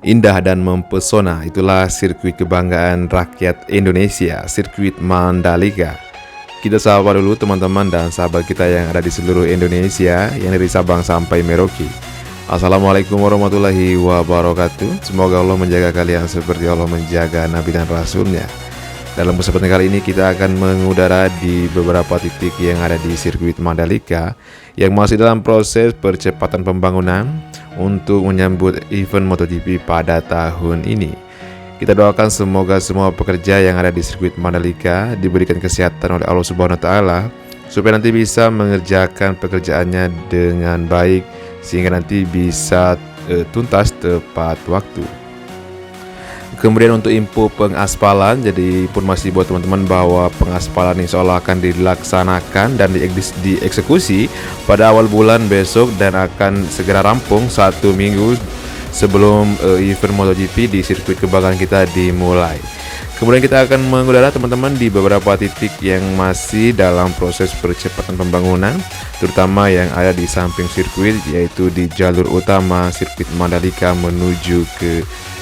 Indah dan mempesona, itulah sirkuit kebanggaan rakyat Indonesia, sirkuit Mandalika. Kita sapa dulu teman-teman dan sahabat kita yang ada di seluruh Indonesia, yang dari Sabang sampai Merauke. Assalamualaikum warahmatullahi wabarakatuh. Semoga Allah menjaga kalian seperti Allah menjaga Nabi dan Rasulnya. Dalam kesempatan kali ini kita akan mengudara di beberapa titik yang ada di sirkuit Mandalika yang masih dalam proses percepatan pembangunan untuk menyambut event MotoGP pada tahun ini. Kita doakan semoga semua pekerja yang ada di sirkuit Mandalika diberikan kesehatan oleh Allah Subhanahu wa taala supaya nanti bisa mengerjakan pekerjaannya dengan baik sehingga nanti bisa tuntas tepat waktu. Kemudian untuk info pengaspalan, jadi informasi buat teman-teman bahwa pengaspalan insya Allah akan dilaksanakan dan dieksekusi pada awal bulan besok dan akan segera rampung 1 minggu sebelum event MotoGP di sirkuit kebanggaan kita dimulai. Kemudian kita akan mengudara teman-teman di beberapa titik yang masih dalam proses percepatan pembangunan, terutama yang ada di samping sirkuit, yaitu di jalur utama sirkuit Mandalika menuju ke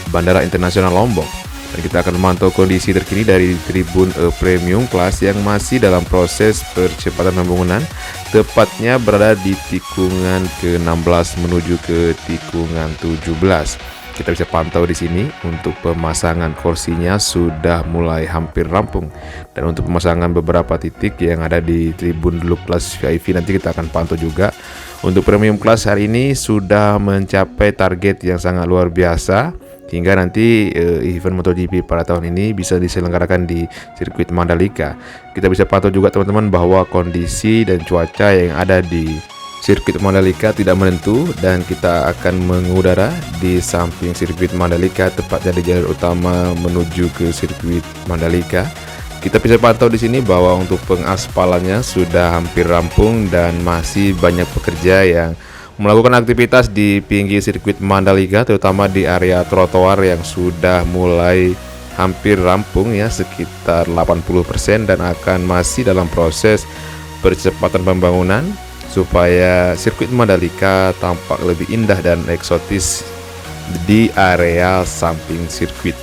Bandara Internasional Lombok. Dan kita akan memantau kondisi terkini dari tribun premium kelas yang masih dalam proses percepatan pembangunan, tepatnya berada di tikungan ke-16 menuju ke tikungan 17. Kita bisa pantau di sini untuk pemasangan kursinya sudah mulai hampir rampung, dan untuk pemasangan beberapa titik yang ada di tribun dulu kelas VIP nanti kita akan pantau juga. Untuk premium kelas hari ini sudah mencapai target yang sangat luar biasa, hingga nanti event MotoGP pada tahun ini bisa diselenggarakan di sirkuit Mandalika. Kita bisa pantau juga teman-teman bahwa kondisi dan cuaca yang ada di sirkuit Mandalika tidak menentu, dan kita akan mengudara di samping sirkuit Mandalika, tepatnya di jalur utama menuju ke sirkuit Mandalika. Kita bisa pantau di sini bahwa untuk pengaspalannya sudah hampir rampung dan masih banyak pekerja yang melakukan aktivitas di pinggir sirkuit Mandalika, terutama di area trotoar yang sudah mulai hampir rampung ya, sekitar 80%, dan akan masih dalam proses percepatan pembangunan supaya sirkuit Mandalika tampak lebih indah dan eksotis di area samping sirkuit.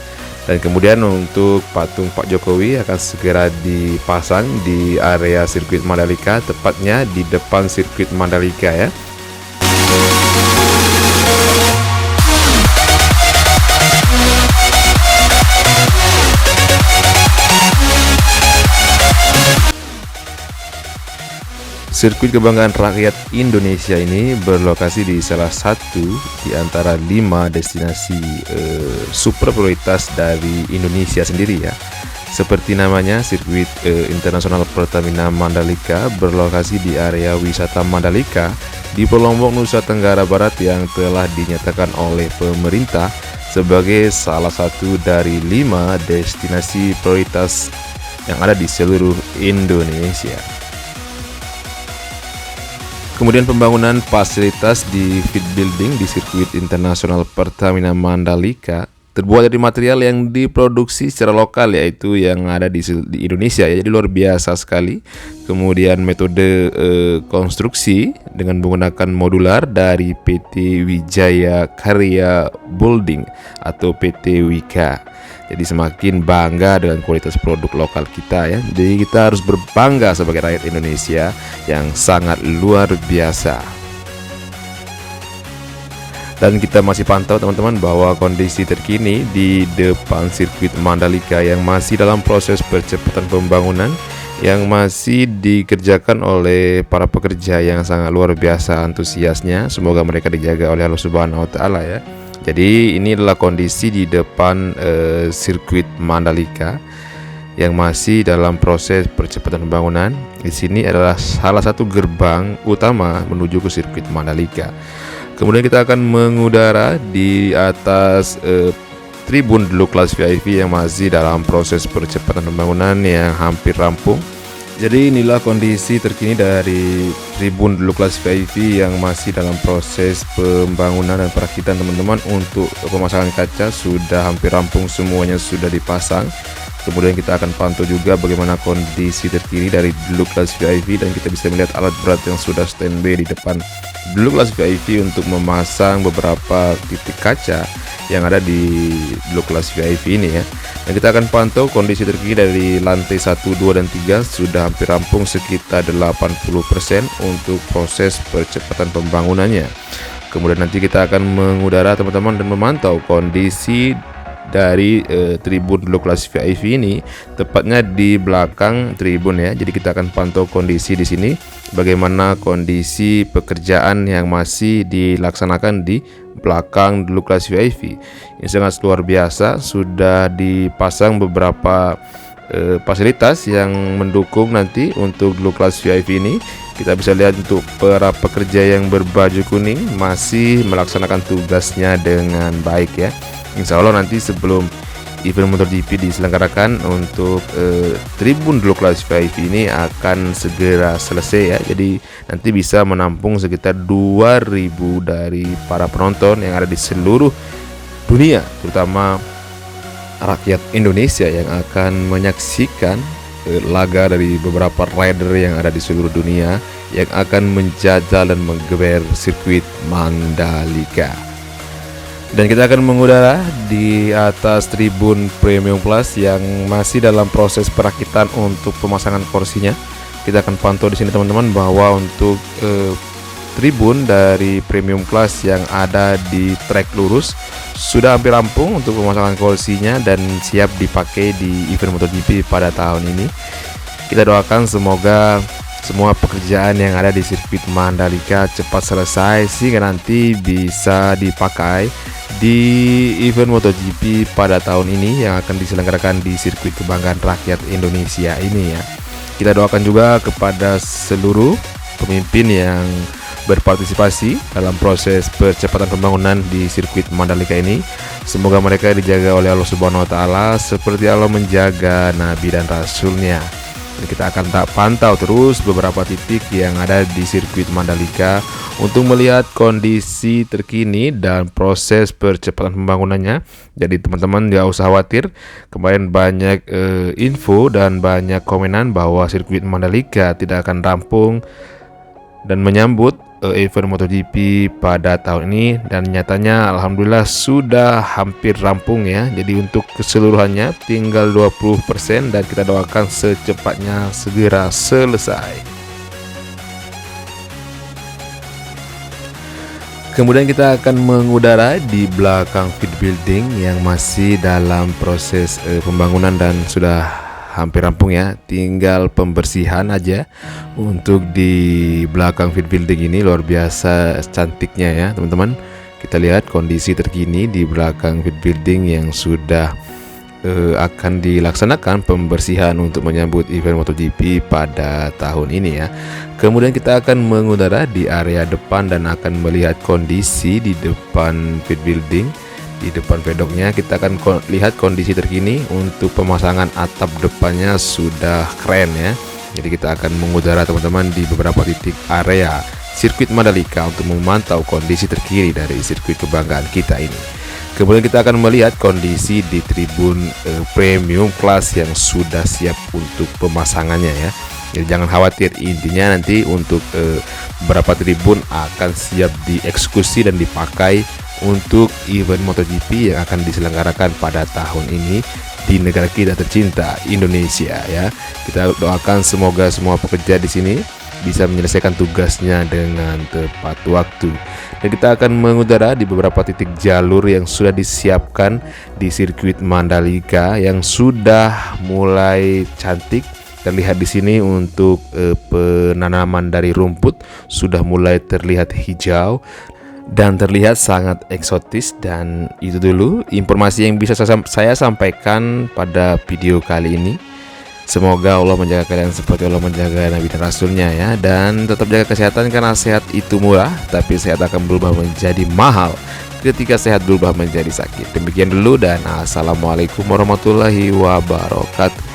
Dan kemudian untuk patung Pak Jokowi akan segera dipasang di area sirkuit Mandalika, tepatnya di depan sirkuit Mandalika ya. Sirkuit kebanggaan rakyat Indonesia ini berlokasi di salah satu di antara 5 destinasi super prioritas dari Indonesia sendiri ya. Seperti namanya, sirkuit internasional Pertamina Mandalika berlokasi di area wisata Mandalika di Pulau Lombok, Nusa Tenggara Barat, yang telah dinyatakan oleh pemerintah sebagai salah satu dari 5 destinasi prioritas yang ada di seluruh Indonesia. Kemudian pembangunan fasilitas di pit building di sirkuit internasional Pertamina Mandalika terbuat dari material yang diproduksi secara lokal, yaitu yang ada di Indonesia ya, jadi luar biasa sekali. Kemudian metode konstruksi dengan menggunakan modular dari PT Wijaya Karya Building atau PT Wika. Jadi semakin bangga dengan kualitas produk lokal kita ya. Jadi kita harus berbangga sebagai rakyat Indonesia yang sangat luar biasa. Dan kita masih pantau teman-teman bahwa kondisi terkini di depan sirkuit Mandalika yang masih dalam proses percepatan pembangunan yang masih dikerjakan oleh para pekerja yang sangat luar biasa antusiasnya. Semoga mereka dijaga oleh Allah Subhanahu wa taala ya. Jadi ini adalah kondisi di depan sirkuit Mandalika yang masih dalam proses percepatan pembangunan. Di sini adalah salah satu gerbang utama menuju ke sirkuit Mandalika. Kemudian kita akan mengudara di atas tribun dulu kelas VIP yang masih dalam proses percepatan pembangunan yang hampir rampung. Jadi inilah kondisi terkini dari tribun dulu kelas VIP yang masih dalam proses pembangunan dan perakitan teman-teman. Untuk pemasangan kaca sudah hampir rampung, semuanya sudah dipasang. Kemudian kita akan pantau juga bagaimana kondisi terkini dari dulu kelas VIP, dan kita bisa melihat alat berat yang sudah standby di depan dulu kelas VIP untuk memasang beberapa titik kaca yang ada di blok kelas VIP ini ya. Dan kita akan pantau kondisi terkini dari lantai 1, 2, dan 3 sudah hampir rampung sekitar 80% untuk proses percepatan pembangunannya. Kemudian nanti kita akan mengudara teman-teman dan memantau kondisi dari tribun blok kelas VIP ini, tepatnya di belakang tribun ya. Jadi kita akan pantau kondisi di sini, bagaimana kondisi pekerjaan yang masih dilaksanakan di belakang blok kelas VIP. Ini sangat luar biasa, sudah dipasang beberapa fasilitas yang mendukung nanti untuk blok kelas VIP ini. Kita bisa lihat untuk para pekerja yang berbaju kuning masih melaksanakan tugasnya dengan baik ya. Insya Allah nanti sebelum event MotoGP diselenggarakan untuk tribun blok kelas VIP ini akan segera selesai ya. Jadi nanti bisa menampung sekitar 2.000 dari para penonton yang ada di seluruh dunia, terutama rakyat Indonesia yang akan menyaksikan laga dari beberapa rider yang ada di seluruh dunia yang akan menjajal dan menggeber sirkuit Mandalika. Dan kita akan mengudara di atas tribun Premium Plus yang masih dalam proses perakitan untuk pemasangan kursinya. Kita akan pantau di sini teman-teman bahwa untuk tribun dari Premium Class yang ada di trek lurus sudah hampir rampung untuk pemasangan kursinya dan siap dipakai di event MotoGP pada tahun ini. Kita doakan semoga semua pekerjaan yang ada di sirkuit Mandalika cepat selesai sehingga nanti bisa dipakai di event MotoGP pada tahun ini yang akan diselenggarakan di sirkuit kebanggaan rakyat Indonesia ini ya. Kita doakan juga kepada seluruh pemimpin yang berpartisipasi dalam proses percepatan pembangunan di sirkuit Mandalika ini. Semoga mereka dijaga oleh Allah Subhanahu wa taala seperti Allah menjaga nabi dan rasulnya. Dan kita akan pantau terus beberapa titik yang ada di sirkuit Mandalika untuk melihat kondisi terkini dan proses percepatan pembangunannya. Jadi teman-teman gak usah khawatir. Kemarin banyak info dan banyak komenan bahwa sirkuit Mandalika tidak akan rampung dan menyambut event MotoGP pada tahun ini, dan nyatanya alhamdulillah sudah hampir rampung ya. Jadi untuk keseluruhannya tinggal 20% dan kita doakan secepatnya segera selesai. Kemudian kita akan mengudara di belakang pit building yang masih dalam proses pembangunan dan sudah hampir rampung ya, tinggal pembersihan aja. Untuk di belakang pit building ini luar biasa cantiknya ya teman-teman. Kita lihat kondisi terkini di belakang pit building yang sudah akan dilaksanakan pembersihan untuk menyambut event MotoGP pada tahun ini ya. Kemudian kita akan mengudara di area depan dan akan melihat kondisi di depan pit building. Di depan pedoknya kita akan lihat kondisi terkini untuk pemasangan atap depannya sudah keren ya. Jadi kita akan mengudara teman-teman di beberapa titik area sirkuit Mandalika untuk memantau kondisi terkini dari sirkuit kebanggaan kita ini. Kemudian kita akan melihat kondisi di tribun Premium Class yang sudah siap untuk pemasangannya ya. Jadi jangan khawatir, intinya nanti untuk beberapa tribun akan siap dieksekusi dan dipakai untuk event MotoGP yang akan diselenggarakan pada tahun ini di negara kita tercinta Indonesia ya. Kita doakan semoga semua pekerja di sini bisa menyelesaikan tugasnya dengan tepat waktu. Dan kita akan mengudara di beberapa titik jalur yang sudah disiapkan di sirkuit Mandalika yang sudah mulai cantik. Terlihat di sini untuk penanaman dari rumput sudah mulai terlihat hijau dan terlihat sangat eksotis. Dan itu dulu informasi yang bisa saya sampaikan pada video kali ini. Semoga Allah menjaga kalian seperti Allah menjaga Nabi dan Rasulnya ya. Dan tetap jaga kesehatan karena sehat itu murah, tapi sehat akan berubah menjadi mahal ketika sehat berubah menjadi sakit. Demikian dulu dan assalamualaikum warahmatullahi wabarakatuh.